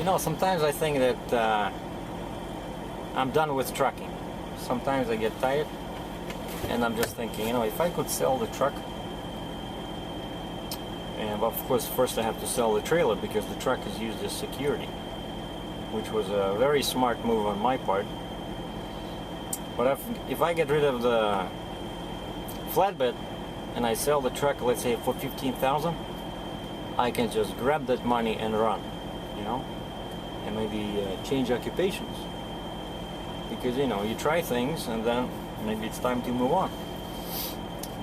You know, sometimes I think that I'm done with trucking. Sometimes I get tired, and I'm just thinking, you know, if I could sell the truck, and of course first I have to sell the trailer because the truck is used as security, which was a very smart move on my part. But if I get rid of the flatbed and I sell the truck, let's say for 15,000, I can just grab that money and run, you know, and maybe change occupations. Because, you know, you try things and then maybe it's time to move on.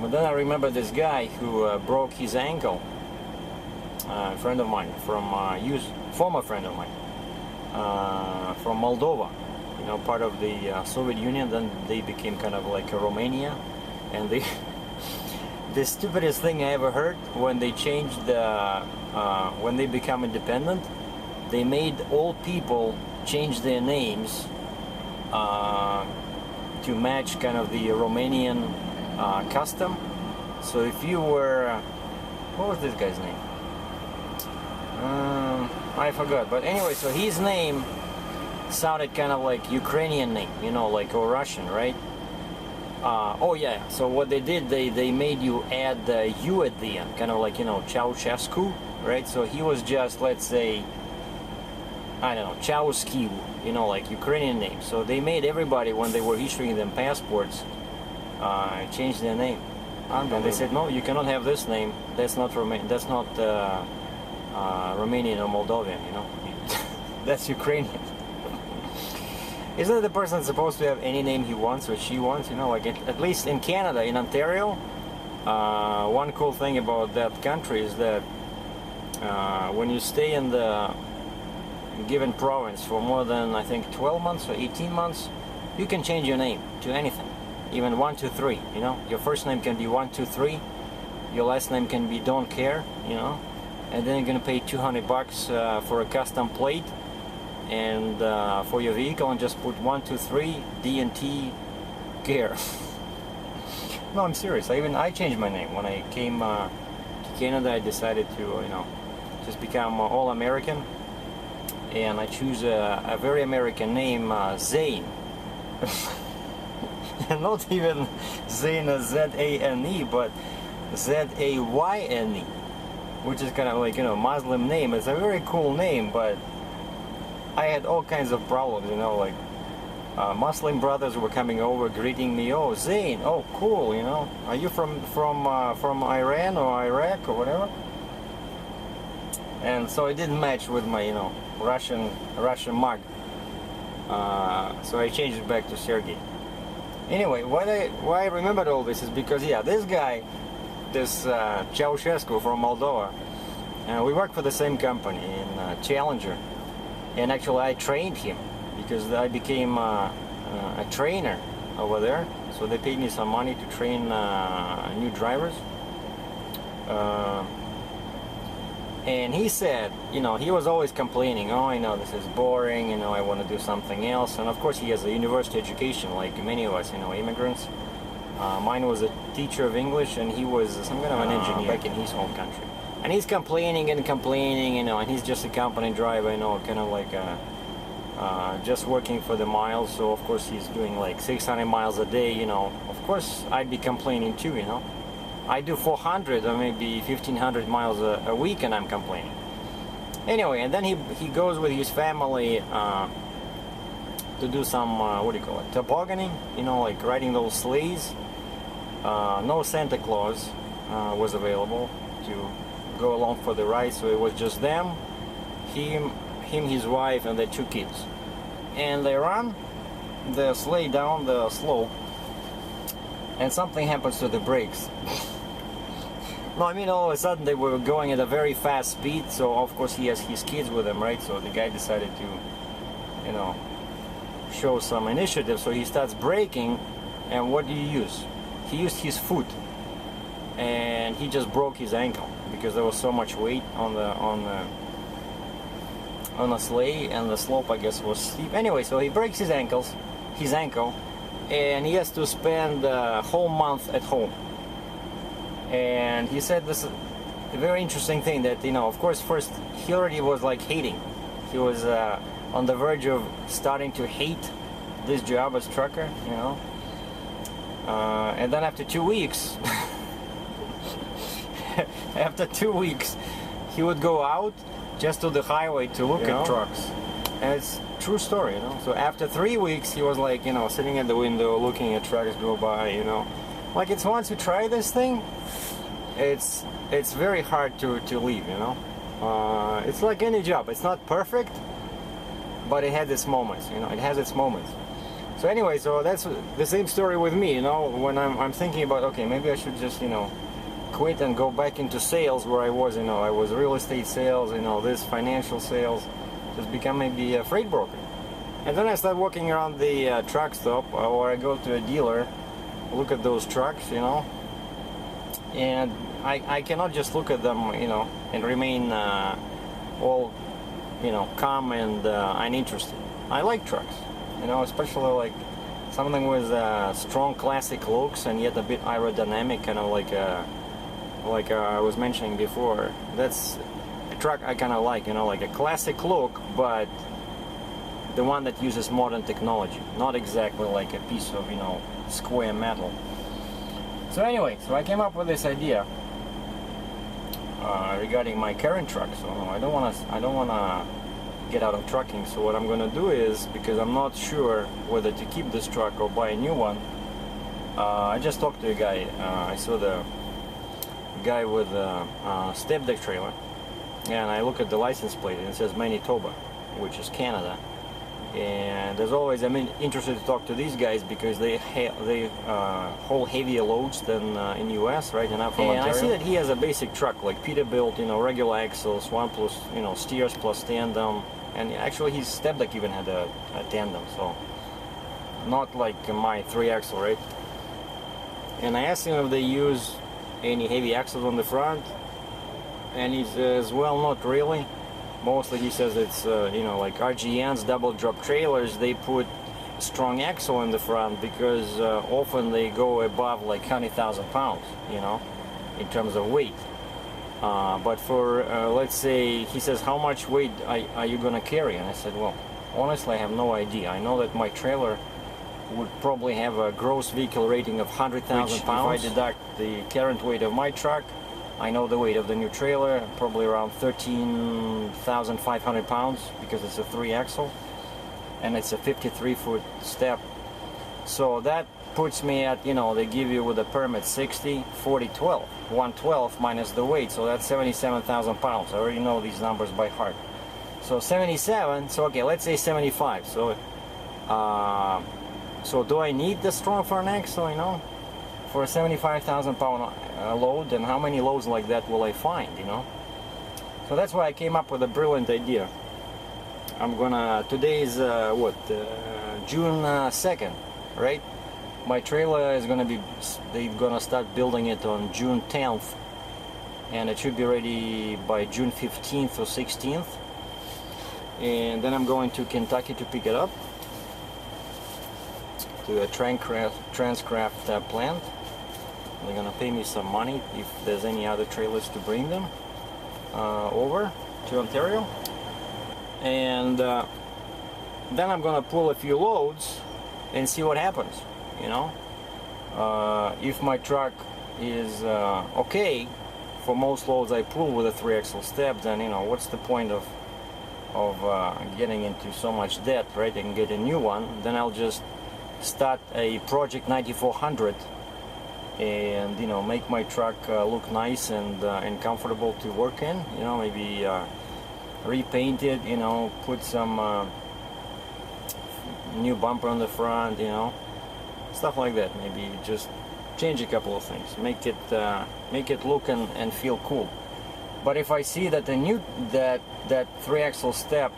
But then I remember this guy who broke his ankle, a friend of mine from former friend of mine from Moldova, you know, part of the Soviet Union. Then they became kind of like a Romania, and they the stupidest thing I ever heard, when they changed the when they become independent, they made all people change their names to match kind of the Romanian custom. So if you were, what was this guy's name? I forgot. But anyway, so his name sounded kind of like Ukrainian name, you know, like, or Russian, right? Oh yeah. So what they did, they made you add the U at the end, kind of like, you know, Ceausescu, right? So he was just, let's say, I don't know, Ceausescu, you know, like Ukrainian name. So they made everybody, when they were issuing them passports, change their name. And they said, no, you cannot have this name. That's not That's not Romanian or Moldovan, you know. That's Ukrainian. Isn't the person supposed to have any name he wants or she wants? You know, like at least in Canada, in Ontario, one cool thing about that country is that when you stay in the given province for more than, I think, 12 months or 18 months, you can change your name to anything, even 1, 2, 3. You know, your first name can be 1, 2, 3. Your last name can be Don't Care. You know, and then you're gonna pay $200 for a custom plate and for your vehicle, and just put 1, 2, 3 D&T Care. No, I'm serious. I changed my name when I came to Canada. I decided to, you know, just become all American. And I choose a very American name, Zane. And not even Zane, Z-A-N-E, but Z-A-Y-N-E, which is kind of like, you know, Muslim name. It's a very cool name, but I had all kinds of problems, you know, like Muslim brothers were coming over greeting me. Oh, Zane, oh, cool, you know. Are you from Iran or Iraq or whatever? And so it didn't match with my, you know, Russian mug. So I changed it back to Sergei. Anyway, why I remembered all this is because, yeah, this guy, this Ceausescu from Moldova, we worked for the same company in Challenger, and actually I trained him because I became a trainer over there. So they paid me some money to train new drivers. And he said, you know, he was always complaining, oh, you know, this is boring, you know, I want to do something else. And of course he has a university education like many of us, you know, immigrants. Mine was a teacher of English, and he was some kind of an engineer back in his home country. And he's complaining and complaining, you know, and he's just a company driver, you know, kind of like just working for the miles. So of course he's doing like 600 miles a day, you know. Of course I'd be complaining too, you know. I do 400 or maybe 1,500 miles a week, and I'm complaining. Anyway, and then he goes with his family to do some, what do you call it, tobogganing, you know, like riding those sleighs. No Santa Claus was available to go along for the ride, so it was just them, him, his wife, and their 2 kids. And they run the sleigh down the slope, and something happens to the brakes. No, I mean, all of a sudden they were going at a very fast speed, so of course he has his kids with him, right? So the guy decided to, you know, show some initiative, so he starts braking, and what do you use? He used his foot, and he just broke his ankle because there was so much weight on the sleigh, and the slope, I guess, was steep. Anyway, so he breaks his ankle, and he has to spend a whole month at home. And he said this is a very interesting thing, that, you know, of course, first he already was like hating He was on the verge of starting to hate this job as trucker, you know. And then after 2 weeks, after 2 weeks, he would go out just to the highway to look at trucks. And it's a true story, you know. So after 3 weeks, he was like, you know, sitting at the window looking at trucks go by, you know. Like, it's once you try this thing, it's very hard to leave, you know. It's like any job. It's not perfect, but it has its moments, you know. It has its moments. So anyway, so that's the same story with me, you know. When I'm thinking about, okay, maybe I should just, you know, quit and go back into sales where I was, you know. I was real estate sales, you know, this financial sales, just become maybe a freight broker. And then I start walking around the truck stop, or I go to a dealer, look at those trucks, you know, and I cannot just look at them, you know, and remain all, you know, calm and uninterested. I like trucks, you know, especially like something with strong classic looks and yet a bit aerodynamic, kind of like I was mentioning before. That's a truck I kind of like, you know, like a classic look, but the one that uses modern technology, not exactly like a piece of, you know, square metal. So anyway, so I came up with this idea regarding my current truck. So I don't want to get out of trucking. So what I'm going to do is, because I'm not sure whether to keep this truck or buy a new one, I just talked to a guy. I saw the guy with a step deck trailer, and I look at the license plate and it says Manitoba, which is Canada. And as always, I'm interested to talk to these guys because they haul heavier loads than in US, right? And I'm from Ontario. I see that he has a basic truck, like Peterbilt, you know, regular axles, 1+, you know, steers plus tandem, and actually his step deck even had a tandem, so not like my 3-axle, right? And I asked him if they use any heavy axles on the front, and he says, well, not really. Mostly he says it's, you know, like RGN's double drop trailers, they put strong axle in the front because often they go above like 100,000 pounds, you know, in terms of weight. But for, let's say, he says, how much weight are you going to carry? And I said, well, honestly, I have no idea. I know that my trailer would probably have a gross vehicle rating of 100,000 pounds. If I deduct the current weight of my truck, I know the weight of the new trailer, probably around 13,500 pounds, because it's a 3-axle and it's a 53-foot step. So that puts me at, you know, they give you with a permit 60, 40, 12. 112 minus the weight, so that's 77,000 pounds. I already know these numbers by heart. So 77, so okay, let's say 75. So, so do I need the strong front axle, you know, for a 75,000 pound load, and how many loads like that will I find, you know? So that's why I came up with a brilliant idea. I'm gonna, today is June 2nd, right? My trailer is gonna be, they're gonna start building it on June 10th, and it should be ready by June 15th or 16th. And then I'm going to Kentucky to pick it up, to a Transcraft plant. They're gonna pay me some money if there's any other trailers to bring them over to Ontario. And then I'm gonna pull a few loads and see what happens, you know. If my truck is okay for most loads I pull with a 3-axle step, then, you know, what's the point of getting into so much debt, right? I can get a new one. Then I'll just start a Project 9400 and, you know, make my truck look nice and comfortable to work in, you know, maybe repaint it, you know, put some new bumper on the front, you know, stuff like that. Maybe just change a couple of things, make it look and feel cool. But if I see that that 3-axle step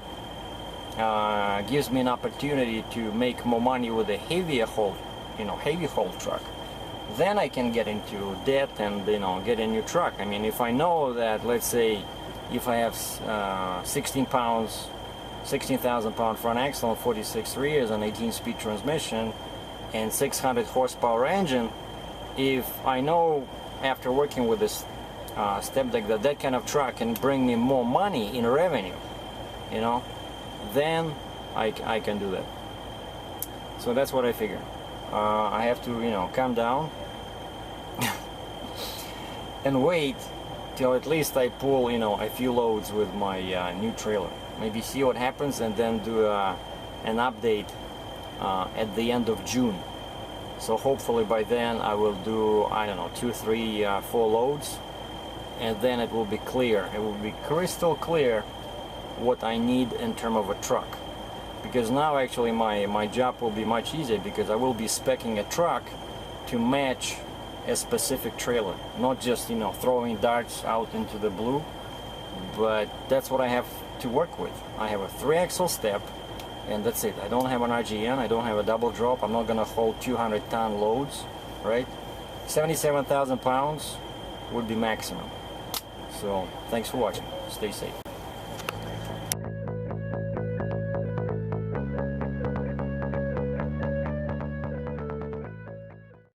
gives me an opportunity to make more money with a heavier haul, you know, heavy haul truck, then I can get into debt and, you know, get a new truck. I mean, if I know that, let's say, if I have 16,000 pound front axle and 46 rears and 18-speed transmission and 600 horsepower engine, if I know after working with this step deck that kind of truck can bring me more money in revenue, you know, then I can do that. So that's what I figure. I have to, you know, calm down and wait till at least I pull, you know, a few loads with my new trailer. Maybe see what happens and then do an update at the end of June. So hopefully by then I will do, I don't know, 2, 3, 4 loads, and then it will be clear. It will be crystal clear what I need in terms of a truck. Because now actually my job will be much easier, because I will be speccing a truck to match a specific trailer, not just, you know, throwing darts out into the blue, but that's what I have to work with. I have a 3-axle step, and that's it. I don't have an RGN, I don't have a double drop, I'm not gonna hold 200-ton loads, right? 77,000 pounds would be maximum. So thanks for watching, stay safe.